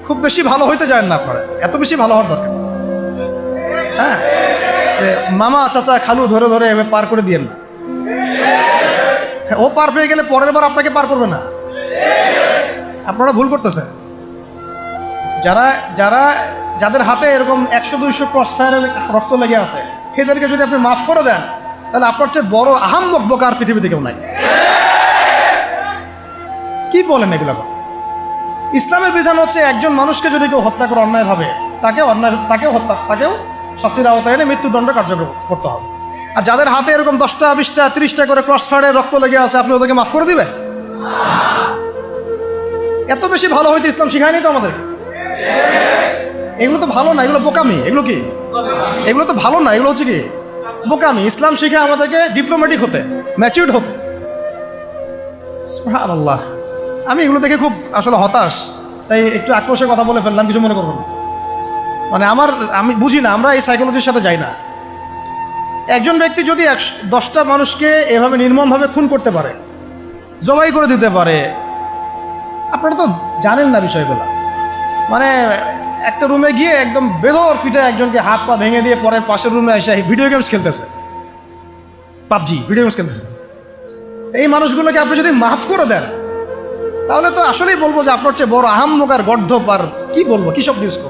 খুব বেশি ভালো হইতে চান না আপনারা, এত বেশি ভালো হওয়ার দরকার। হ্যাঁ, মামা চাচা খালু ধরে ধরে পার করে দিয়েন না। ও পার পেয়ে গেলে পরের বার আপনাকে পার করবে না। আপনারা ভুল করতেছেন। যারা যারা যাদের হাতে এরকম 100-200 ক্রস ফায়ারের রক্ত লেগে আছে, এদেরকে যদি আপনি মাফ করে দেন, তাহলে আপনার চেয়ে বড় আহাম্মক বোকা আর পৃথিবীতে কেউ নাই। কি বলেন এগুলো? ইসলামের বিধান হচ্ছে একজন মানুষকে যদি কেউ হত্যা করে অন্যায়ভাবে, তাকেও শাস্তির আওতায় এনে মৃত্যুদণ্ড কার্যকর করতে হবে। আর যাদের হাতে এরকম 10টা 20টা 30টা করে ক্রস ফায়ারের রক্ত লেগে আছে, আপনি ওদেরকে মাফ করে দিবেন? এত বেশি ভালো হইতে ইসলাম শিখায়নি তো আমাদেরকে। এগুলো তো ভালো না, এগুলো বোকামি। এগুলো কি? এগুলো তো ভালো না, এগুলো হচ্ছে কি বোকামি। ইসলাম শিখে আমাদেরকে ডিপ্লোম্যাটিক হতে, ম্যাচিউরড হতে। সুবহানাল্লাহ। আমি এগুলো দেখে খুব আসলে হতাশ, তাই একটু আক্রোশের কথা বলে ফেললাম, কিছু মনে করবো না। মানে আমি বুঝি না, আমরা এই সাইকোলজির সাথে যাই না। একজন ব্যক্তি যদি 10টা মানুষকে এভাবে নির্মমভাবে খুন করতে পারে, জবাই করে দিতে পারে, আপনারা তো জানেন না বিষয়গুলো। মানে একটা রুমে গিয়ে একদম বেদর পিঠে একজনকে হাত পা ভেঙে দিয়ে পরে পাশের রুমে এসে ভিডিও গেমস খেলতেছে, পাবজি ভিডিও গেমস খেলতেছে। এই মানুষগুলোকে আপনি যদি মাফ করে দেন, তাহলে তো আসলেই বলবো যে আপনার চেয়ে বড় আহাম্মক আর গর্ধপ আর কি বলবো, কি শব্দ ইউজ করবো।